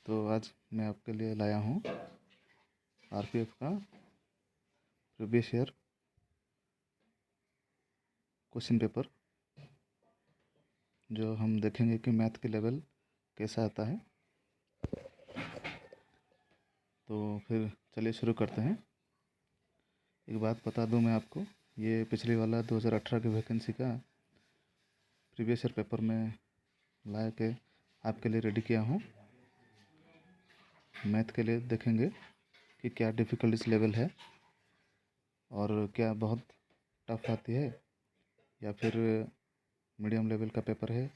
तो आज मैं आपके लिए लाया हूँ आरपीएफ का प्रीवियस ईयर क्वेश्चन पेपर, जो हम देखेंगे कि मैथ के लेवल कैसा आता है। तो फिर चलिए शुरू करते हैं। एक बात बता दूं मैं आपको, ये पिछले वाला 2018 की वैकेंसी का प्रीवियस ईयर पेपर में ला के आपके लिए रेडी किया हूँ। मैथ के लिए देखेंगे कि क्या डिफ़िकल्टीज लेवल है और क्या बहुत टफ आती है, या फिर मीडियम लेवल का पेपर है,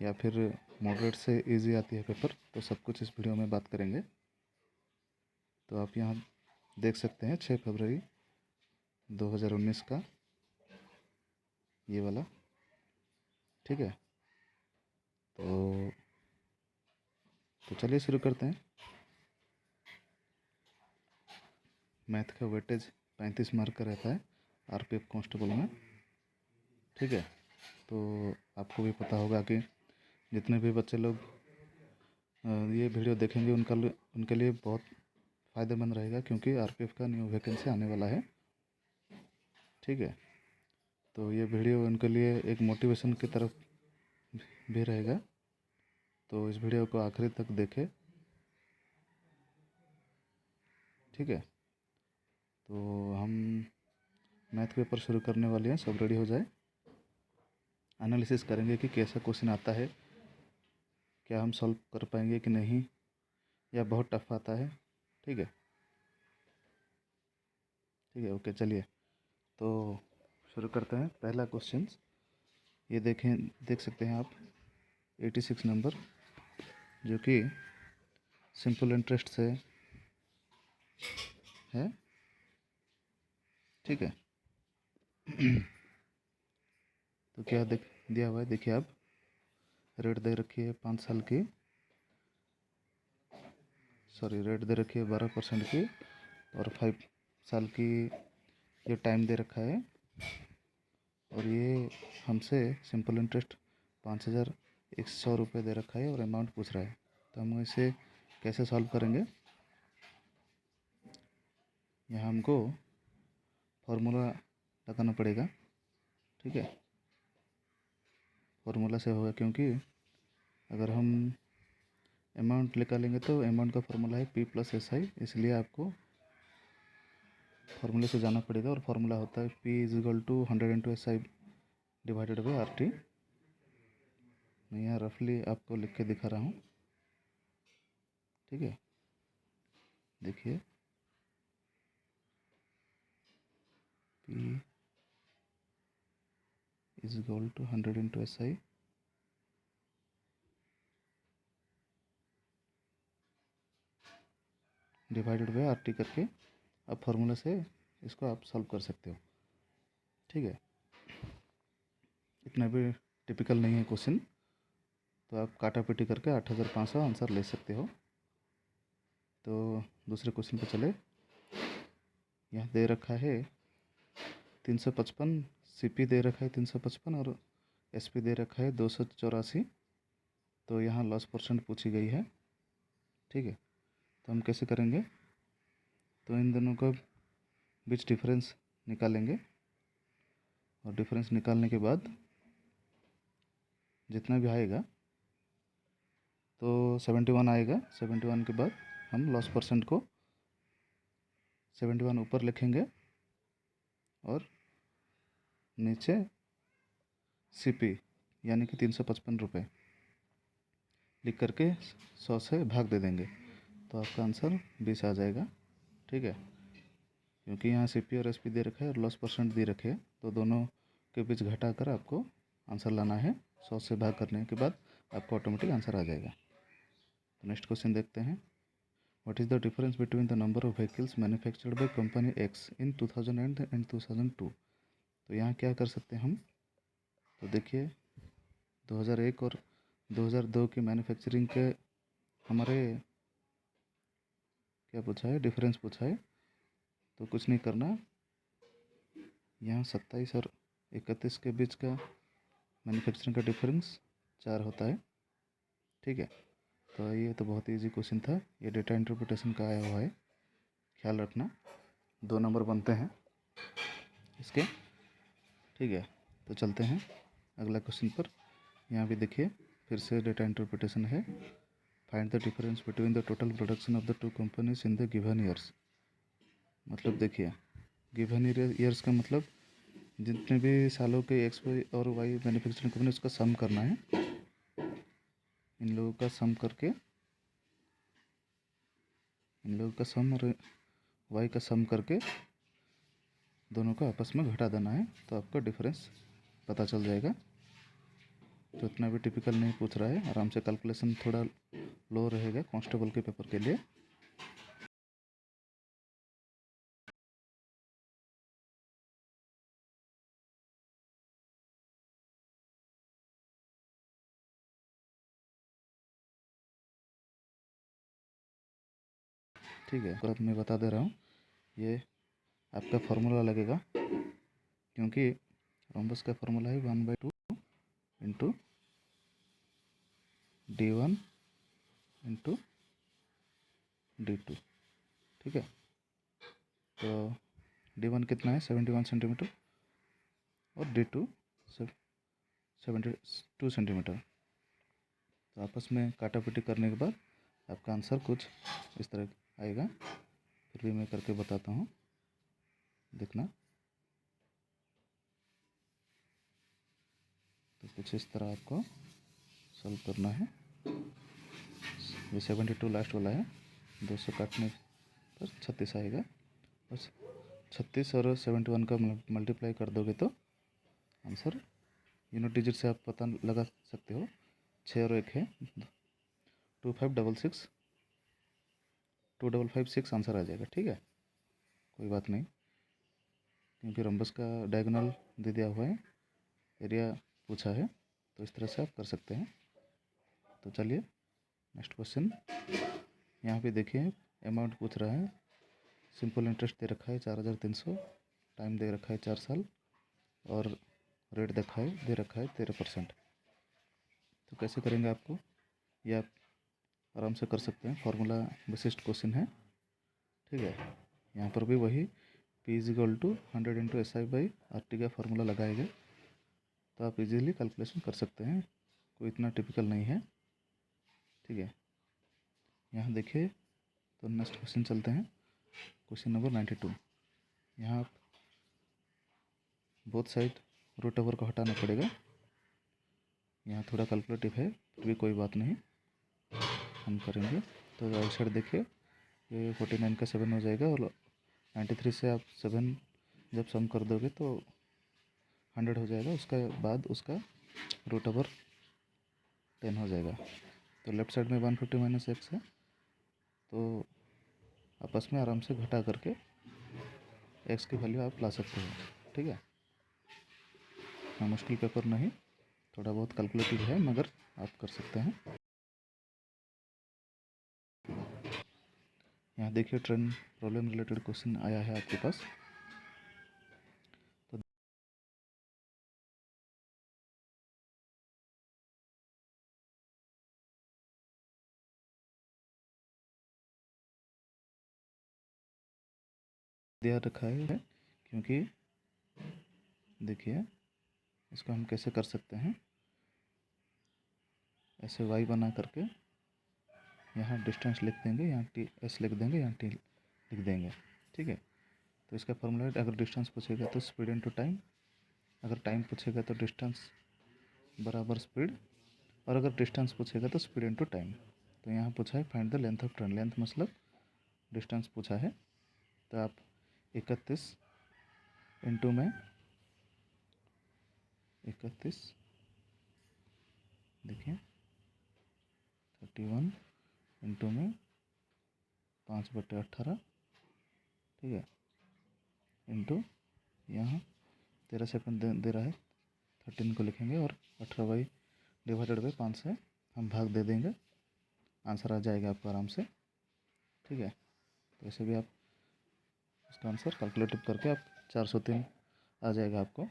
या फिर मॉडरेट से इजी आती है पेपर। तो सब कुछ इस वीडियो में बात करेंगे। तो आप यहाँ देख सकते हैं 6 फरवरी 2019 का ये वाला, ठीक है। तो चलिए शुरू करते हैं। मैथ का वेटेज 35 मार्क का रहता है आरपीएफ कांस्टेबल में, ठीक है। तो आपको भी पता होगा कि जितने भी बच्चे लोग ये वीडियो देखेंगे उनके लिए बहुत फ़ायदेमंद रहेगा, क्योंकि आरपीएफ का न्यू वैकेंसी आने वाला है, ठीक है। तो ये वीडियो उनके लिए एक मोटिवेशन की तरफ भी रहेगा। तो इस वीडियो को आखिरी तक देखें, ठीक है। तो हम मैथ पेपर शुरू करने वाले हैं, सब रेडी हो जाए। एनालिसिस करेंगे कि कैसा क्वेश्चन आता है, क्या हम सॉल्व कर पाएंगे कि नहीं, या बहुत टफ आता है, ठीक है। ठीक है, ओके, चलिए तो शुरू करते हैं। पहला क्वेश्चन ये देख सकते हैं आप, 86 नंबर, जो कि सिंपल इंटरेस्ट से है, ठीक है। तो क्या दिया हुआ है, देखिए आप, रेट दे रखी है 5 साल की, रेट दे रखी है 12% की, और 5 साल की ये टाइम दे रखा है। और ये हमसे सिंपल इंटरेस्ट 5,100 रुपये दे रखा है और अमाउंट पूछ रहा है। तो हम इसे कैसे सॉल्व करेंगे। यहाँ हमको फॉर्मूला लगाना पड़ेगा, ठीक है। फॉर्मूला से होगा, क्योंकि अगर हम अमाउंट निकालेंगे तो अमाउंट का फॉर्मूला है P+SI, इसलिए आपको फॉर्मूले से जाना पड़ेगा। और फॉर्मूला होता है P = 100 × SI divided by RT। मैं यहाँ रफली आपको लिख के दिखा रहा हूँ, ठीक है। देखिए, P = 100 × SI divided by RT करके आप फार्मूला से इसको आप सॉल्व कर सकते हो, ठीक है। इतना भी टिपिकल नहीं है क्वेश्चन, तो आप काटा पिटी करके 8,500 आंसर ले सकते हो। तो दूसरे क्वेश्चन पे चले। यहाँ दे रखा है 355, CP दे रखा है 355, और SP दे रखा है 284। तो यहाँ लॉस परसेंट पूछी गई है, ठीक है। तो हम कैसे करेंगे, तो इन दोनों का बीच डिफरेंस निकालेंगे, और डिफरेंस निकालने के बाद जितना भी आएगा तो 71 आएगा। 71 के बाद हम लॉस परसेंट को 71 ऊपर लिखेंगे, और नीचे CP यानी कि 355 रुपये लिख करके 100 से भाग दे देंगे, तो आपका आंसर 20 आ जाएगा, ठीक है। क्योंकि यहाँ CP और SP दे रखा है और लॉस परसेंट दे रखे हैं, तो दोनों के बीच घटा कर आपको आंसर लाना है। 100 से भाग करने के बाद आपको ऑटोमेटिक आंसर आ जाएगा। तो नेक्स्ट क्वेश्चन देखते हैं। What is the difference between the number of vehicles manufactured by company X in 2000 and 2002। तो यहाँ क्या कर सकते हैं हम, तो देखिए 2001 और 2002 की मैन्युफैक्चरिंग के हमारे क्या पूछा है, डिफरेंस पूछा है। तो कुछ नहीं करना, यहाँ 27 और 31 के बीच का मैन्युफैक्चरिंग का डिफरेंस 4 होता है, ठीक है। तो ये तो बहुत इजी क्वेश्चन था, ये डेटा इंटरप्रिटेशन का आया हुआ है, ख्याल रखना। 2 नंबर बनते हैं इसके, ठीक है। तो चलते हैं अगला क्वेश्चन पर। यहाँ भी देखिए फिर से डेटा इंटरप्रिटेशन है। Find the difference between the total production of the two companies in the given years. मतलब देखिए गिवन ईयर्स का मतलब जितने भी सालों के एक्स वाई और वाई मैन्युफैक्चरिंग कंपनी उसका सम करना है। इन लोगों का सम करके, इन लोगों का सम और वाई का सम करके दोनों को आपस में घटा देना है, तो आपका डिफरेंस पता चल जाएगा। तो इतना भी टिपिकल नहीं पूछ रहा है, आराम से कैलकुलेशन थोड़ा लो रहेगा कांस्टेबल के पेपर के लिए। ठीक है, अब मैं बता दे रहा हूँ, ये आपका फार्मूला लगेगा, क्योंकि रोम्बस का फार्मूला है 1/2 इंटू D1 इंटू D2, ठीक है। तो D1 कितना है 71 सेंटीमीटर और D2 72 सेंटीमीटर। तो आपस में काटापीटी करने के बाद आपका आंसर कुछ इस तरह आएगा। फिर भी मैं करके बताता हूँ, देखना। तो कुछ इस तरह आपको सॉल्व करना है। ये 72 लास्ट वाला है, 200 काटने पर 36 आएगा। बस 36 और 71 का मल्टीप्लाई कर दोगे तो आंसर यूनिट डिजिट से आप पता लगा सकते हो। 6 और 1 है 2566, 2556 आंसर आ जाएगा, ठीक है। कोई बात नहीं, क्योंकि रंबस का डायगोनल दे दिया हुआ है, एरिया पूछा है, तो इस तरह से आप कर सकते हैं। तो चलिए नेक्स्ट क्वेश्चन। यहाँ पे देखिए अमाउंट पूछ रहा है, सिंपल इंटरेस्ट दे रखा है 4300, टाइम दे रखा है 4 साल और रेट दे रखा है 13%। तो कैसे करेंगे आपको, ये आप आराम से कर सकते हैं, फार्मूला बेसिस्ड क्वेश्चन है, ठीक है। यहाँ पर भी वही P = 100 × SI/RT का फार्मूला लगाएंगे, तो आप इजीली कैलकुलेशन कर सकते हैं, कोई इतना टिपिकल नहीं है, ठीक है। यहाँ देखिए, तो नेक्स्ट क्वेश्चन चलते हैं, क्वेश्चन नंबर 92। यहाँ आप बोथ साइड रूट ओवर को हटाना पड़ेगा। यहाँ थोड़ा कैलकुलेटिव है, फिर भी कोई बात नहीं, हम करेंगे। तो राइट साइड देखिए, ये 49 का 7 हो जाएगा और 93 से आप 7 जब सम कर दोगे तो 100 हो जाएगा, उसका बाद उसका रूट ओवर 10 हो जाएगा। तो लेफ्ट साइड में 150 - x है, तो आपस में आराम से घटा करके x की वैल्यू आप ला सकते हो, ठीक है। हाँ, मुश्किल पेपर नहीं, थोड़ा बहुत कैलकुलेटिव है, मगर आप कर सकते हैं। यहाँ देखिए ट्रेन प्रॉब्लम रिलेटेड क्वेश्चन आया है आपके पास। तो दिया रखा है, क्योंकि देखिए इसको हम कैसे कर सकते हैं, ऐसे y बना करके यहाँ डिस्टेंस लिख देंगे, यहाँ टी एस लिख देंगे, यहाँ टी लिख देंगे, ठीक है। तो इसका फॉर्मूला है, अगर डिस्टेंस पूछेगा तो स्पीड इनटू टाइम, अगर टाइम पूछेगा तो डिस्टेंस बराबर स्पीड, और अगर डिस्टेंस पूछेगा तो स्पीड इनटू टाइम। तो यहाँ पूछा है find the length of train, length मतलब डिस्टेंस पूछा है, तो आप 31 इंटू में 31 देखिए 31 इंटू में 5/18, ठीक है, इंटू यहाँ 13 सेकंड दे रहा है, 13 को लिखेंगे और 18/5 से हम भाग दे देंगे, आंसर आ जाएगा आपको आराम से, ठीक है। तो ऐसे भी आप इसका आंसर कैलकुलेटिव करके आप 403 आ जाएगा आपको।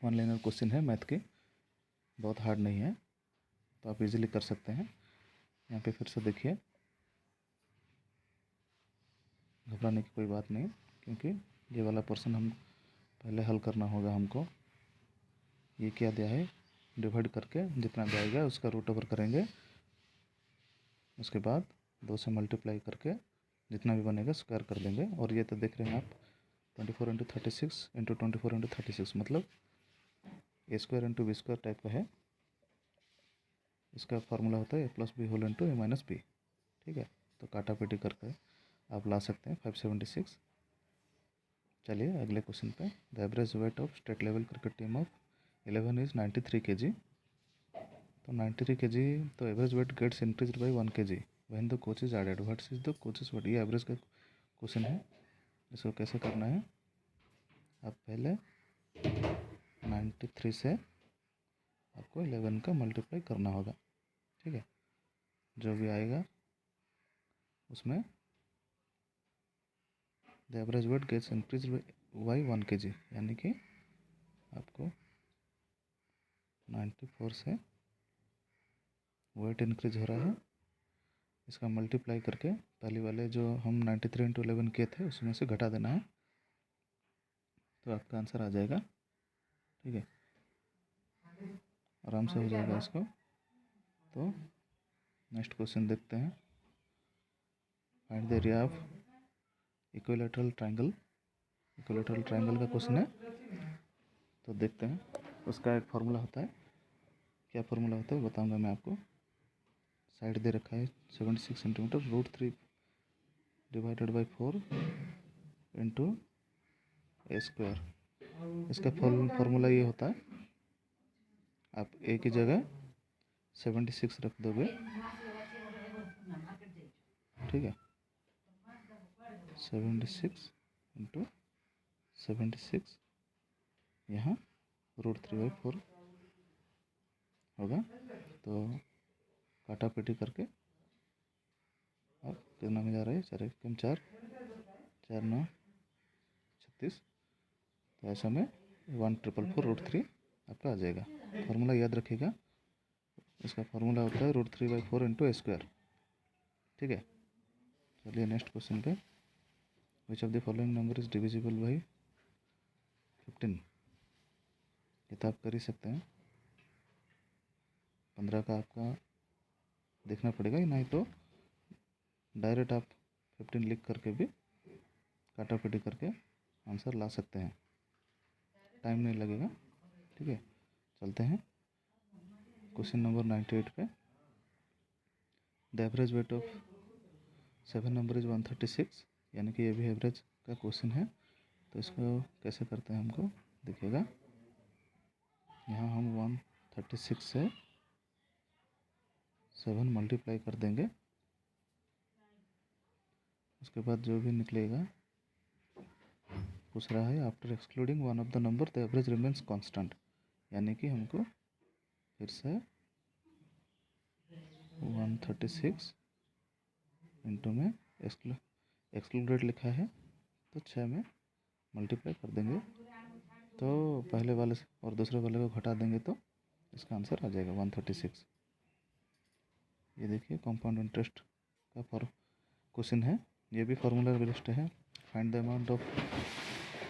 1 लाइनर क्वेश्चन है मैथ की, बहुत हार्ड नहीं है, तो आप इजीली कर सकते हैं। यहाँ पे फिर से देखिए, घबराने की कोई बात नहीं, क्योंकि ये वाला पोर्शन हम पहले हल करना होगा हमको। ये क्या दिया है, डिवाइड करके जितना भी आएगा उसका रूट ओवर करेंगे, उसके बाद 2 से मल्टीप्लाई करके जितना भी बनेगा स्क्वायर कर देंगे। और ये तो देख रहे हैं आप, 24 इंटू 36 इंटू 24 इंटू 36 मतलब A square into B square type का है। इसका फार्मूला होता है A plus B whole into A minus B. ठीक है, तो काटा पेटी करके आप ला सकते हैं 576। चलिए अगले क्वेश्चन पे। The average weight of state level cricket team of 11 is 93 kg। तो 93 kg, तो average weight gets increase by 1 kg when the coach is added, what's is the coaches weight. ये एवरेज का क्वेश्चन है। इसको कैसे करना है, आप पहले 93 से आपको 11 का मल्टीप्लाई करना होगा। ठीक है, जो भी आएगा उसमें the average weight gets increase by 1 kg, यानी कि आपको 94 से वेट इंक्रीज हो रहा है, इसका मल्टीप्लाई करके पहले वाले जो हम 93 इंटू 11 किए थे उसमें से घटा देना है, तो आपका आंसर आ जाएगा। ठीक है, आराम से हो जाएगा इसको। तो नेक्स्ट क्वेश्चन देखते हैं। Find the area of equilateral triangle. Equilateral triangle का क्वेश्चन है, तो देखते हैं। उसका एक फार्मूला होता है, क्या फार्मूला होता है बताऊंगा मैं आपको। साइड दे रखा है 76 centimetre, √3 divided by 4 into A square. इसका फार्मूला ये होता है, आप ए की जगह 76 रख दोगे। ठीक है, 76 इंटू 76, यहाँ √3/4 होगा। तो काटा पेटी करके अब कितना में जा रहा है, 4 एक कम 4, 4 9 36, तो ऐसा में 1,444 आपका आ जाएगा। फार्मूला याद रखिएगा, इसका फार्मूला होता है √3/4 इंटू ए स्क्वायर। ठीक है, चलिए नेक्स्ट क्वेश्चन पे। विच of the following number is divisible by 15। ये तो आप कर ही सकते हैं। 15 का आपका देखना पड़ेगा, नहीं तो डायरेक्ट आप 15 लिख करके भी काटा पेटी करके आंसर ला सकते हैं, टाइम नहीं लगेगा। ठीक है, चलते हैं क्वेश्चन नंबर 98 पे। The average weight of 7 number is 136, यानी कि ये भी एवरेज का क्वेश्चन है। तो इसको कैसे करते हैं हमको देखिएगा। यहाँ हम 136 से 7 मल्टीप्लाई कर देंगे, उसके बाद जो भी निकलेगा, पूछ रहा है after excluding one of the number the average remains constant, यानी कि हमको फिर से 136 इंटू में एक्सक्लूडेड लिखा है, तो 6 में मल्टीप्लाई कर देंगे, तो पहले वाले से और दूसरे वाले को घटा देंगे, तो इसका आंसर आ जाएगा 136। ये देखिए कंपाउंड इंटरेस्ट का क्वेश्चन है, ये भी फार्मूला बेस्ड है। Find the amount of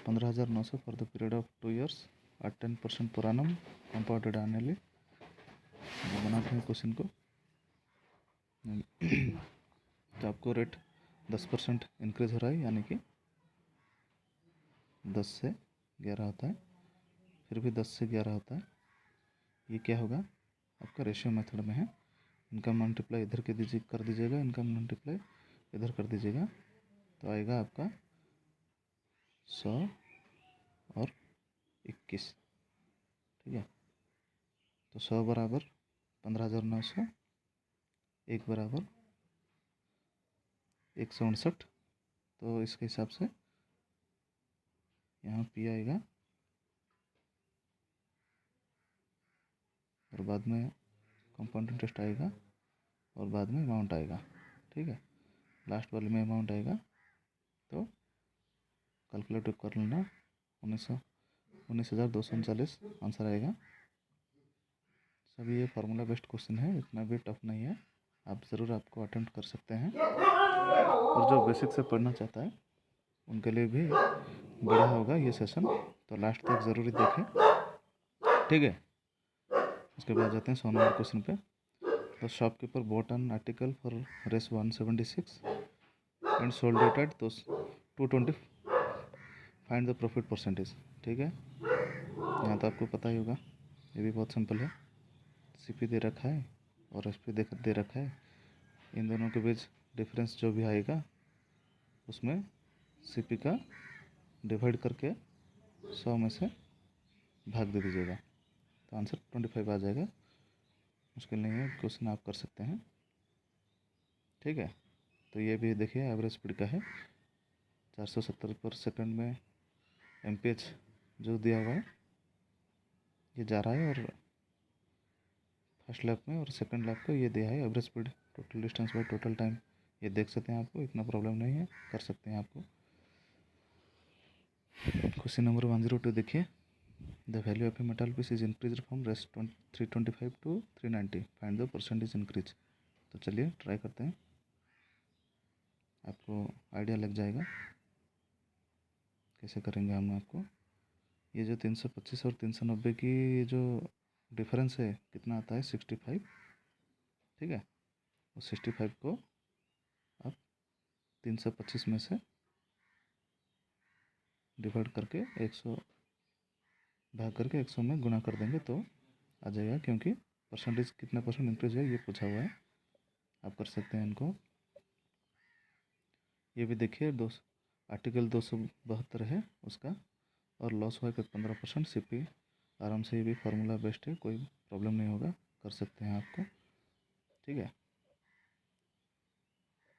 15,900 for the period of 2 years at 10% per annum compounded annually. बनाते हैं क्वेश्चन को। तो आपको रेट 10% इंक्रीज हो रहा है, यानी कि 10 से 11 होता है, फिर भी 10 से 11 होता है। ये क्या होगा, आपका रेशियो मेथड में है। इनका मल्टीप्लाई इधर के कर दीजिएगा, इनका मल्टीप्लाई इधर कर दीजिएगा, तो आएगा आपका 100 और 21। ठीक है, तो 100 बराबर 15,900, 1 बराबर 159, तो इसके हिसाब से यहाँ पी आएगा और बाद में कंपाउंड इंटरेस्ट आएगा और बाद में अमाउंट आएगा। ठीक है, लास्ट वाले में अमाउंट आएगा, तो कैलकुलेट कर लेना, 19,239 आंसर आएगा। सभी ये फार्मूला बेस्ड क्वेश्चन है, इतना भी टफ नहीं है, आप ज़रूर आपको अटेम्प्ट कर सकते हैं। और जो बेसिक से पढ़ना चाहता है उनके लिए भी बढ़िया होगा ये सेशन, तो लास्ट तक ज़रूरी देखें, ठीक है। उसके बाद जाते हैं 100 नंबर क्वेश्चन पे। The shopkeeper bought an article for Rs 176 and sold it at 220, find the profit percentage, ठीक है। यहाँ तो आपको पता ही होगा, ये भी बहुत सिंपल है। सीपी दे रखा है और एसपी दे रखा है, इन दोनों के बीच डिफरेंस जो भी आएगा उसमें सीपी का डिवाइड करके 100 में से भाग दे दीजिएगा, तो आंसर 25 आ जाएगा। मुश्किल नहीं है, क्वेश्चन आप कर सकते हैं, ठीक है। तो ये भी देखिए एवरेज स्पीड का है 470 पर सेकंड में एमपीएच जो दिया हुआ है ये जा रहा है, और फर्स्ट लैप में और सेकंड लैप को ये दिया है average speed, total distance by total time, ये देख सकते हैं। आपको इतना प्रॉब्लम नहीं है, कर सकते हैं आपको। क्वेश्चन नंबर 102 देखिए, the value of a metal piece is increase from Rs 325 to 390, find the percentage increase. तो चलिए ट्राई करते हैं, आपको आइडिया लग जाएगा कैसे करेंगे हम। आपको ये जो 325 और 390 की जो डिफरेंस है कितना आता है 65, ठीक है। और 65 को आप 325 में से डिवाइड करके 100 भाग करके 100 में गुना कर देंगे तो आ जाएगा, क्योंकि परसेंटेज कितना परसेंट इंक्रीज है ये पूछा हुआ है। आप कर सकते हैं इनको। ये भी देखिए आर्टिकल 272 है उसका, और लॉस हुआ 15%। सीपी आराम से, ये भी फार्मूला बेस्ट है, कोई प्रॉब्लम नहीं होगा, कर सकते हैं आपको, ठीक है।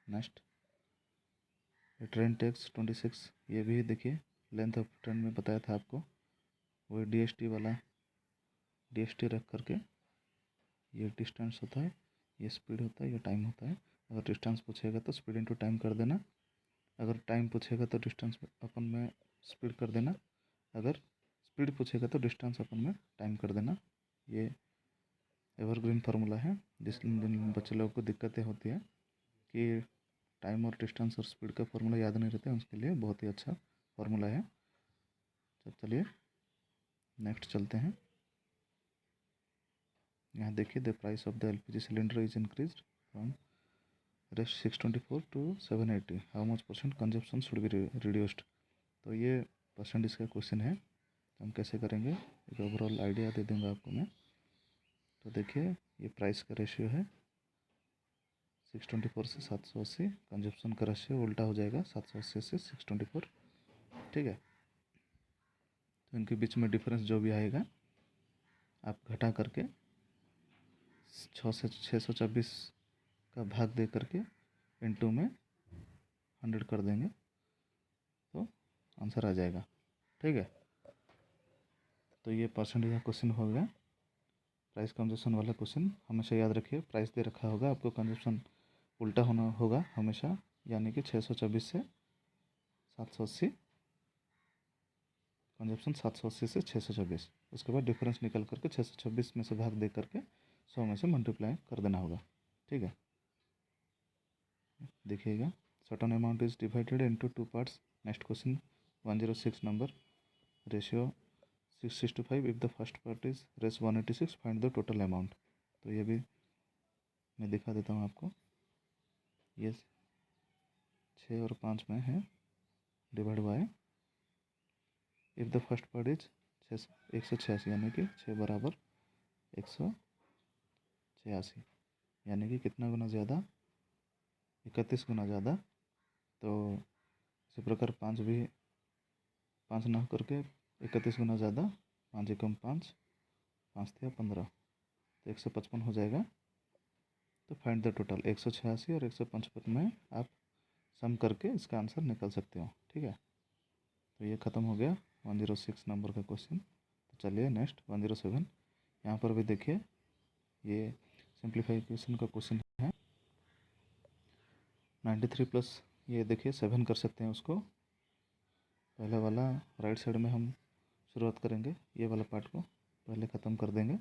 नेक्स्ट ट्रेन टेक्स 26, ये भी देखिए लेंथ ऑफ ट्रेन में बताया था आपको, वही डीएसटी वाला, डीएसटी रख करके ये डिस्टेंस होता है, ये स्पीड होता है, ये टाइम होता है। अगर डिस्टेंस पूछेगा तो स्पीड इनटू टाइम कर देना, अगर टाइम पूछेगा तो डिस्टेंस अपन में स्पीड कर देना, अगर स्पीड पूछेगा तो डिस्टेंस अपन में टाइम कर देना। ये एवरग्रीन फार्मूला है, जिन बच्चे लोगों को दिक्कतें होती है कि टाइम और डिस्टेंस और स्पीड का फार्मूला याद नहीं रहता है, उसके लिए बहुत ही अच्छा फार्मूला है। तो चलिए नेक्स्ट चलते हैं। यहाँ देखिए, the price of the LPG cylinder is increase from Rs 624 to 780, how much percent consumption should be reduced. तो ये परसेंटेज का क्वेश्चन है, तो हम कैसे करेंगे एक ओवरऑल आइडिया दे दूँगा आपको मैं। तो देखिए ये प्राइस का रेशियो है 624 से 780, कंजप्शन का रेशियो उल्टा हो जाएगा 780 से 624, ठीक है। तो इनके बीच में डिफरेंस जो भी आएगा आप घटा करके 624 का भाग दे करके इनटू में 100 कर देंगे तो आंसर आ जाएगा, ठीक है। तो ये परसेंटेज का क्वेश्चन हो गया। प्राइस कंजप्शन वाला क्वेश्चन हमेशा याद रखिए, प्राइस दे रखा होगा आपको, कंजप्शन उल्टा होना होगा हमेशा, यानी कि 624 से 780, कंजप्शन 780 से 624, उसके बाद डिफरेंस निकल करके 626 में से भाग दे करके 100 में से मल्टीप्लाई कर देना होगा, ठीक है। देखिएगा, certain amount is divided into 2 parts. Next question 106 number, ratio 6:5, if the first part is Rs 186, find the total amount. तो ये भी मैं दिखा देता हूँ आपको, ये 6 और 5 में है, डिवाइड हुआ है। If the first part is 186, यानी कि 6 बराबर 186, यानी कि कितना गुना ज़्यादा, 31 गुना ज़्यादा। तो इसी प्रकार 5 भी, 5 ना करके 31 गुना ज़्यादा, 5 एकम 5, 5 दिया 15, तो 155 हो जाएगा। तो फाइंड द टोटल, 186 और 155 में आप सम करके इसका आंसर निकाल सकते हो, ठीक है। तो ये ख़त्म हो गया 106 नंबर का क्वेश्चन। तो चलिए नेक्स्ट 107, यहाँ पर भी देखिए ये सिंप्लीफिकेशन का क्वेश्चन है। 93 प्लस, ये देखिए 7 कर सकते हैं उसको। पहले वाला राइट साइड में हम शुरुआत करेंगे, ये वाला पार्ट को पहले ख़त्म कर देंगे।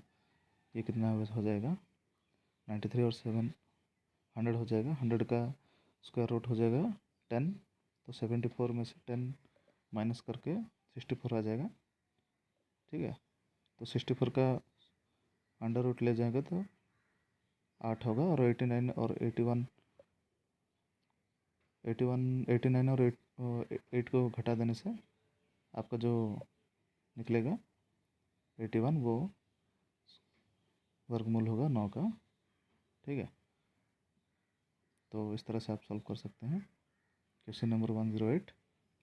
ये कितना हो जाएगा, 93 और 7 100 हो जाएगा, 100 का स्क्वायर रूट हो जाएगा 10, तो 74 में से 10 माइनस करके 64 आ जाएगा। ठीक है, तो 64 का अंडर रूट ले जाएगा तो 8 होगा, और 89 और 81, 89 और 8 को घटा देने से आपका जो निकलेगा 81, वो वर्गमूल होगा 9 का। ठीक है, तो इस तरह से आप सॉल्व कर सकते हैं। Question number 108,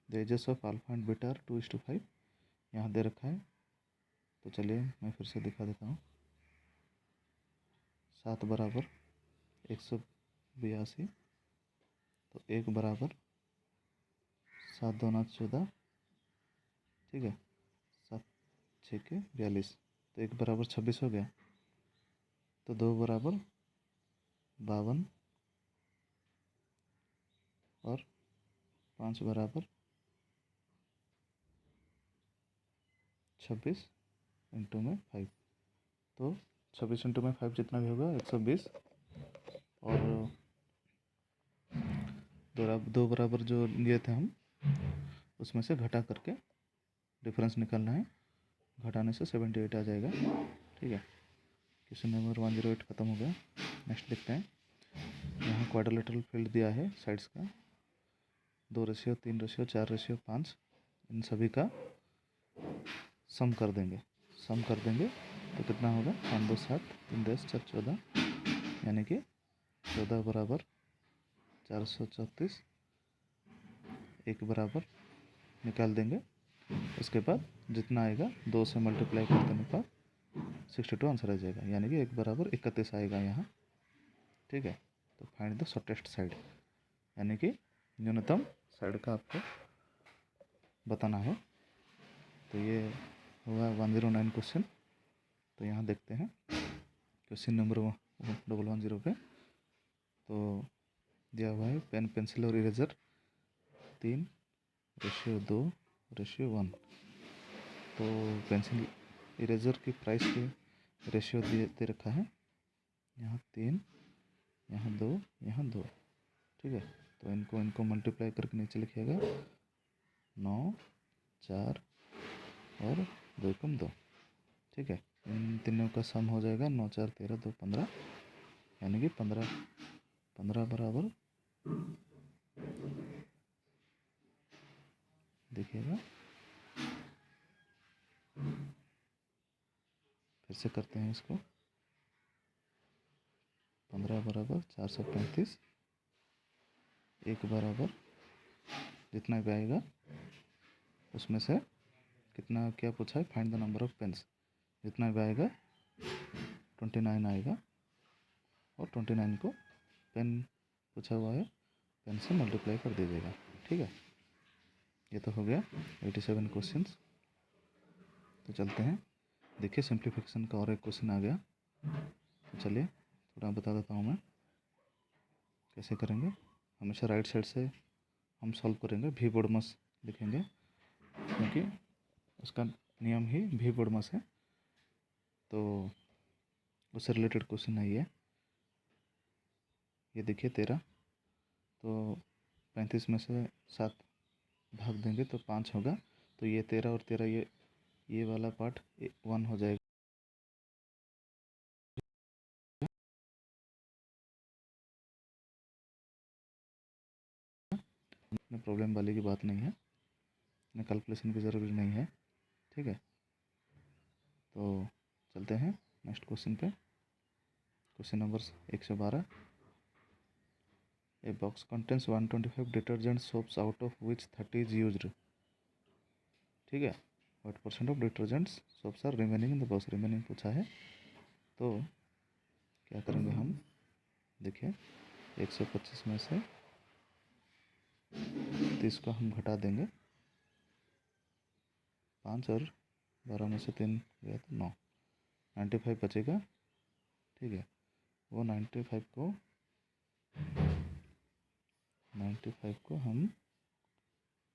the ages of alpha and beta are 2:5 यहाँ दे रखा है। तो चलिए मैं फिर से दिखा देता हूँ। 7 बराबर 182, तो 1 बराबर 7 2 9 14, ठीक है, 7 6 के 42, तो 1 बराबर 26 हो गया। तो 2 बराबर 52 और 5 बराबर 26 इंटू में 5, तो 26 इंटू में 5 जितना भी होगा 120, और 2 बराबर जो लिए थे हम उसमें से घटा करके डिफरेंस निकालना है, घटाने से 78 आ जाएगा। ठीक है, क्वेश्चन नंबर 108 ख़त्म हो गया। नेक्स्ट लिखते हैं। यहाँ क्वाड्रिलेटरल फील्ड दिया है साइड्स का, 2:3, 3:4, 5, इन सभी का सम कर देंगे। तो कितना होगा, 5 2 7, 3 10 4 14, यानी कि 14 बराबर 434, 1 बराबर निकाल देंगे। उसके बाद जितना आएगा 2 से मल्टीप्लाई कर देने पर 62 आंसर आ जाएगा, यानी कि 1 बराबर 31 आएगा यहाँ। ठीक है, तो फाइंड द शॉर्टेस्ट साइड, यानी कि न्यूनतम साइड का आपको बताना है। तो ये हुआ 109 क्वेश्चन। तो यहाँ देखते हैं क्वेश्चन नंबर 110 पे। तो दिया हुआ है पेन, पेंसिल और इरेजर 3:2:1। तो पेंसिल इरेजर की प्राइस के रेशियो दे रखा है, यहाँ 3, यहाँ 2, यहाँ 2। ठीक है, तो इनको मल्टीप्लाई करके नीचे लिखिएगा 9 4 और 2 कम 2। ठीक है, इन तीनों का सम हो जाएगा 9 4 13 2 15, यानी कि 15 बराबर, देखिएगा फिर से करते हैं इसको, 15 बराबर 435, 1 बराबर जितना भी आएगा उसमें से कितना, क्या पूछा है, find the number of pens, जितना भी आएगा 29 आएगा, और 29 को पेन पूछा हुआ है, पेन से मल्टीप्लाई कर दीजिएगा। ठीक है, ये तो हो गया 87 क्वेश्चंस। तो चलते हैं, देखिए सिंप्लीफिकेशन का और एक क्वेश्चन आ गया। तो चलिए थोड़ा बता देता हूँ मैं कैसे करेंगे। हमेशा राइट साइड से हम सॉल्व करेंगे, भी बोडमस लिखेंगे, क्योंकि उसका नियम ही भी बोडमस है। तो उससे रिलेटेड क्वेश्चन है ये देखिए 13, तो 35 में से 7 भाग देंगे तो 5 होगा। तो ये 13 और 13, ये वाला पार्ट 1 हो जाएगा। प्रॉब्लम वाली की बात नहीं है, कैलकुलेशन की ज़रूरी नहीं है। ठीक है, तो चलते हैं नेक्स्ट क्वेश्चन पे। Question number 112, a box contains 125 detergent soaps out of which 30 is used. ठीक है, what percent of detergents soaps are remaining in the box, remaining पूछा है। तो क्या करेंगे हम, देखिए 125 में से 30 को हम घटा देंगे, 5 और 12 में से 3 गया तो 9, 95 बचेगा। ठीक है, वो 95 को हम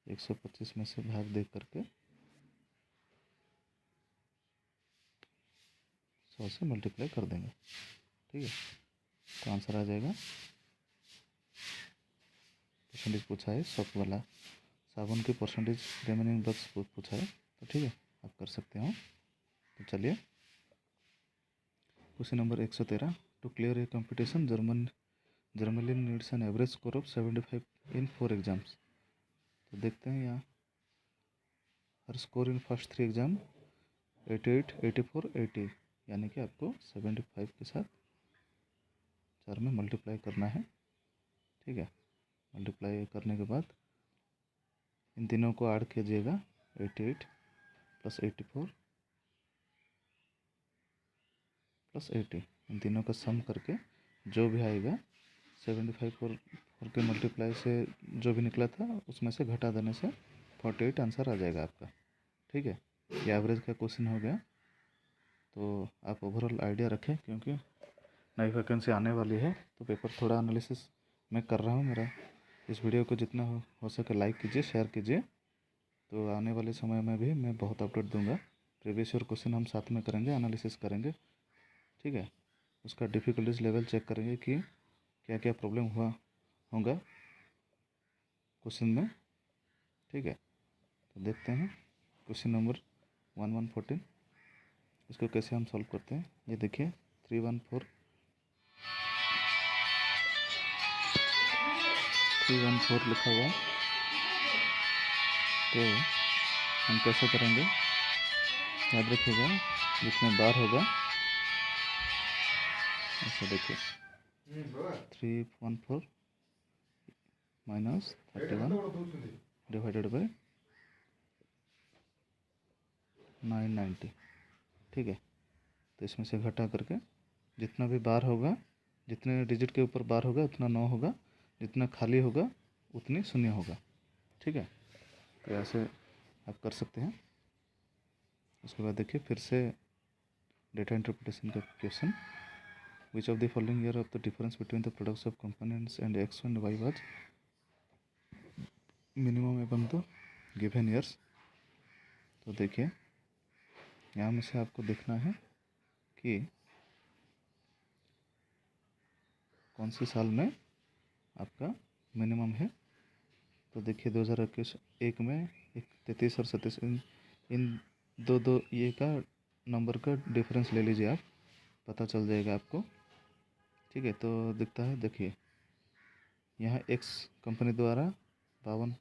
125 में से भाग दे करके 100 से मल्टीप्लाई कर देंगे। ठीक है, तो आंसर आ जाएगा परसेंटेज पूछा है, सोप वाला साबुन की परसेंटेज रिमेनिंग ब्रश पूछा है। तो ठीक है, आप कर सकते हो। तो चलिए question number 113, to clear a competition Germany needs an average score of 75 in 4 exams. तो देखते हैं यहाँ her score in first 3 exam 88, 84, 80, यानी कि आपको 75 के साथ 4 में मल्टीप्लाई करना है। ठीक है, मल्टीप्लाई करने के बाद इन तीनों को ऐड कीजिएगा, 88 प्लस 84 प्लस 80, इन तीनों का सम करके जो भी आएगा 75 फोर के मल्टीप्लाई से जो भी निकला था उसमें से घटा देने से 48 आंसर आ जाएगा आपका। ठीक है, ये एवरेज का क्वेश्चन हो गया। तो आप ओवरऑल आइडिया रखें, क्योंकि नई वैकेंसी आने वाली है तो पेपर थोड़ा एनालिसिस मैं कर रहा हूँ। मेरा इस वीडियो को जितना हो सके लाइक कीजिए, शेयर कीजिए। तो आने वाले समय में भी मैं बहुत अपडेट दूंगा। प्रीवियस ईयर क्वेश्चन हम साथ में करेंगे, एनालिसिस करेंगे। ठीक है, उसका डिफ़िकल्टीज लेवल चेक करेंगे कि क्या क्या प्रॉब्लम हुआ होगा क्वेश्चन में। ठीक है, तो देखते हैं क्वेश्चन नंबर 1114, इसको कैसे हम सॉल्व करते हैं। ये देखिए 314 लिखा हुआ है। तो हम कैसे करेंगे, याद रखिएगा, जिसमें बार होगा ऐसा देखिए 314 माइनस 31 डिवाइडेड बाई 990। ठीक है, तो इसमें से घटा करके जितना भी बार होगा, जितने डिजिट के ऊपर बार होगा उतना 9 होगा, जितना खाली होगा उतनी शून्य होगा। ठीक है, तो ऐसे आप कर सकते हैं। उसके बाद देखिए फिर से डेटा इंटरप्रिटेशन का question, which of the following year of the difference between the products of components and X and Y was minimum among the given years. तो देखिए यहाँ में से आपको देखना है कि कौन से साल में आपका मिनिमम है। तो देखिए 2021 में 33 और 37, इन दो ये का नंबर का डिफरेंस ले लीजिए आप, पता चल जाएगा आपको। ठीक है, तो दिखता है, देखिए यहाँ एक्स कंपनी द्वारा 52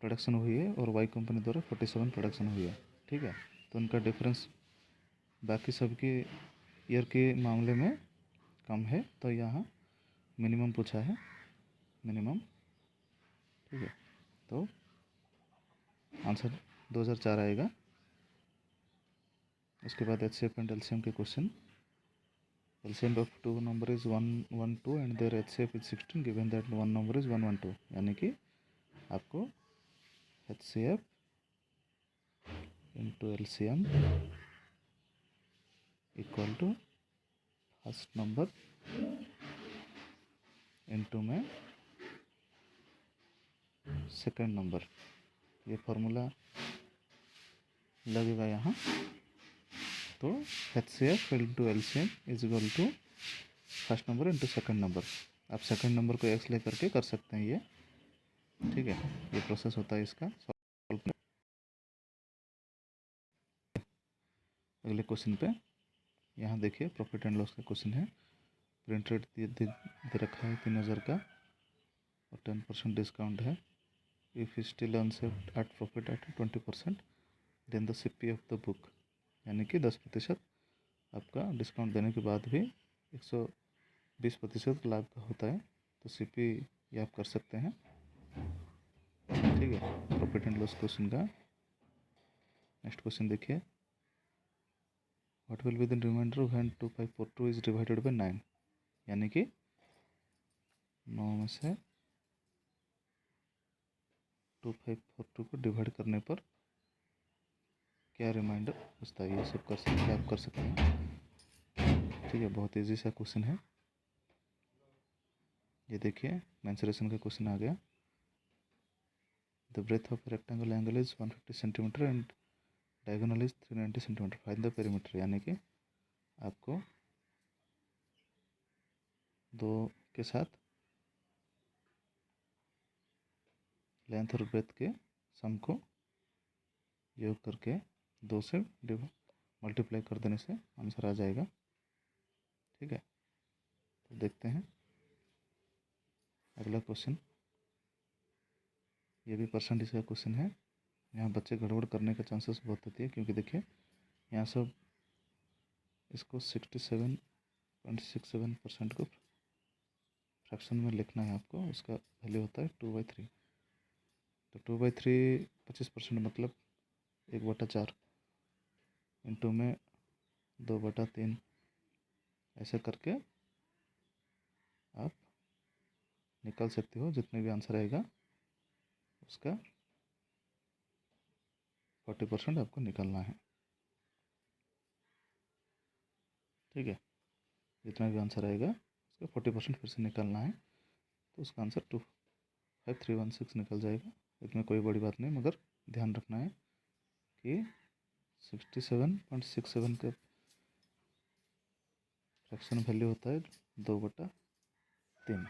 प्रोडक्शन हुई है और वाई कंपनी द्वारा 47 प्रोडक्शन हुई है। ठीक है, तो उनका डिफरेंस बाकी सबके ईयर के मामले में कम है, तो यहाँ मिनिमम पूछा है, मिनिमम। ठीक है, तो आंसर 2004 आएगा। उसके बाद HCF एंड LCM के question, LCM of two number is 112 and their HCF is 16, given that one number is 112, यानी कि आपको HCF into LCM equal to first number into में सेकंड नंबर, ये फार्मूला लगेगा यहाँ। तो HCF into LCM is equal to first number into second number. आप second number को एक्स ले करके कर सकते हैं ये। ठीक है, ये प्रोसेस होता है इसका। अगले क्वेश्चन पे यहाँ देखिए प्रॉफिट एंड लॉस का क्वेश्चन है। प्रिंट रेट दे रखा है 3000 का और 10% डिस्काउंट है। इफ़ स्टिल अनसेप्ट at profit at 20%, then the CP of the book, यानी कि 10% आपका डिस्काउंट देने के बाद भी 120% लाभ का होता है। तो CP ये आप कर सकते हैं। ठीक है, प्रॉफिट एंड लॉस क्वेश्चन का नेक्स्ट क्वेश्चन देखिए, what will be the reminder when 2542 is divided by 9, यानी कि 9 में से 2542 को डिवाइड करने पर क्या रिमाइंडर बचता है। ये सब कर सकते हैं, आप कर सकते हैं। ठीक है, बहुत ईजी सा क्वेश्चन है। ये देखिए मेंसुरेशन का क्वेश्चन आ गया। The breadth of rectangle angle is 150 centimetre and diagonal is 390 centimetre, find the perimeter, यानी कि आपको दो के साथ लेंथ और ब्रेथ के सम को योग करके 2 से मल्टीप्लाई कर देने से आंसर आ जाएगा। ठीक है, तो देखते हैं अगला क्वेश्चन। ये भी परसेंटेज का क्वेश्चन है। यहाँ बच्चे गड़बड़ करने का चांसेस बहुत होती है, क्योंकि देखिए यहाँ सब इसको 67.67% को फ्रैक्शन में लिखना है आपको। उसका वैल्यू होता है 2/3। तो 2/3 25% मतलब 1/4 इंटू में 2/3, ऐसे करके आप निकाल सकते हो। जितने भी आंसर आएगा उसका 40% आपको निकालना है। ठीक है, जितना भी आंसर आएगा उसका 40% फिर से निकालना है, तो उसका आंसर 25316 निकल जाएगा। इसमें कोई बड़ी बात नहीं, मगर ध्यान रखना है कि 67.67 का फ्रैक्शन वैल्यू होता है 2/3।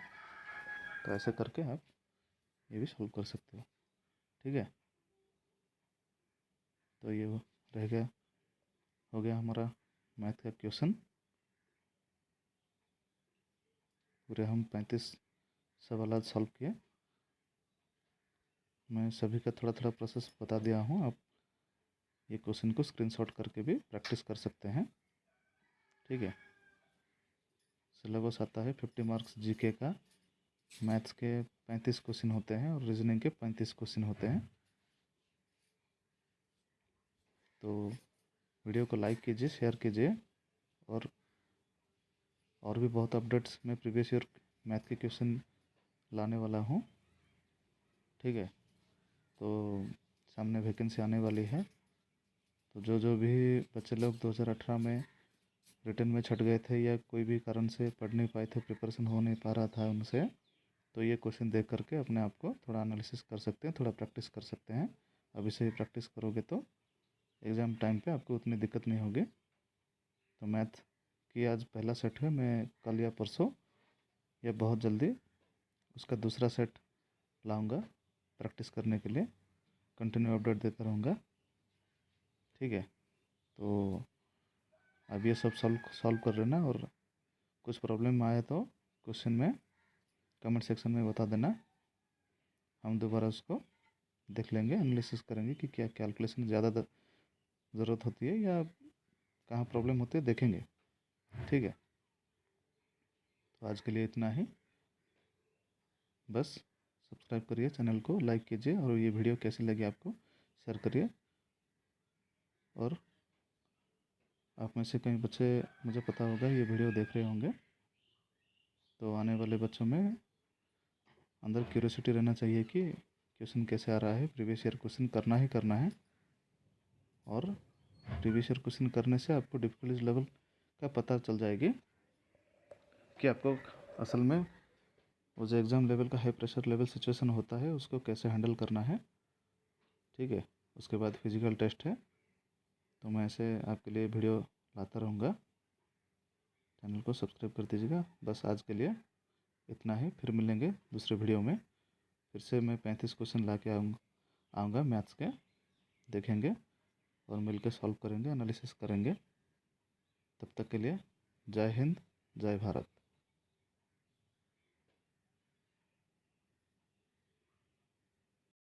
तो ऐसे करके आप ये भी सॉल्व कर सकते हो। ठीक है, तो ये रह गया, हो गया हमारा मैथ का क्वेश्चन। पूरे हम 35 सवाल आज सॉल्व किए। मैं सभी का थोड़ा थोड़ा प्रोसेस बता दिया हूँ। आप ये क्वेश्चन को स्क्रीनशॉट करके भी प्रैक्टिस कर सकते हैं। ठीक है, सिलेबस आता है 50 मार्क्स जीके का। मैथ्स के 35 क्वेश्चन होते हैं और रीजनिंग के 35 क्वेश्चन होते हैं। तो वीडियो को लाइक कीजिए, शेयर कीजिए, और भी बहुत अपडेट्स मैं प्रीवियस ईयर मैथ के क्वेश्चन लाने वाला हूँ। ठीक है, तो सामने वैकेंसी आने वाली है। तो जो भी बच्चे लोग 2018 में रिटर्न में छट गए थे या कोई भी कारण से पढ़ नहीं पाए थे, प्रिपरेशन हो नहीं पा रहा था उनसे, तो ये क्वेश्चन देख करके अपने आप को थोड़ा एनालिसिस कर सकते हैं, थोड़ा प्रैक्टिस कर सकते हैं। अभी से ही प्रैक्टिस करोगे तो एग्ज़ाम टाइम पे आपको उतनी दिक्कत नहीं होगी। तो मैथ की आज पहला सेट है, मैं कल या परसों या बहुत जल्दी उसका दूसरा सेट लाऊंगा प्रैक्टिस करने के लिए। कंटिन्यू अपडेट देता रहूँगा। ठीक है, तो अब ये सब सॉल्व कर लेना, और कुछ प्रॉब्लम आए तो क्वेश्चन में कमेंट सेक्शन में बता देना। हम दोबारा उसको देख लेंगे, एनालिसिस करेंगे कि क्या कैलकुलेशन ज़्यादा ज़रूरत होती है या कहाँ प्रॉब्लम होती है, देखेंगे। ठीक है, तो आज के लिए इतना ही। बस सब्सक्राइब करिए, चैनल को लाइक कीजिए, और ये वीडियो कैसी लगी आपको शेयर करिए। और आप में से कई बच्चे, मुझे पता होगा, ये वीडियो देख रहे होंगे, तो आने वाले बच्चों में अंदर क्यूरियोसिटी रहना चाहिए कि क्वेश्चन कैसे आ रहा है। प्रीवियस ईयर क्वेश्चन करना ही करना है, और प्रीवियस ईयर क्वेश्चन करने से आपको डिफ़िकल्टी लेवल का पता चल जाएगी कि आपको असल में वो जो एग्ज़ाम लेवल का हाई प्रेशर लेवल सिचुएशन होता है उसको कैसे हैंडल करना है। ठीक है, उसके बाद फिजिकल टेस्ट है। तो मैं ऐसे आपके लिए वीडियो लाता रहूँगा। चैनल को सब्सक्राइब कर दीजिएगा। बस आज के लिए इतना ही, फिर मिलेंगे दूसरे वीडियो में। फिर से मैं 35 क्वेश्चन ला के आऊँगा मैथ्स के, देखेंगे और मिलकर सॉल्व करेंगे, एनालिसिस करेंगे। तब तक के लिए जय हिंद, जय भारत।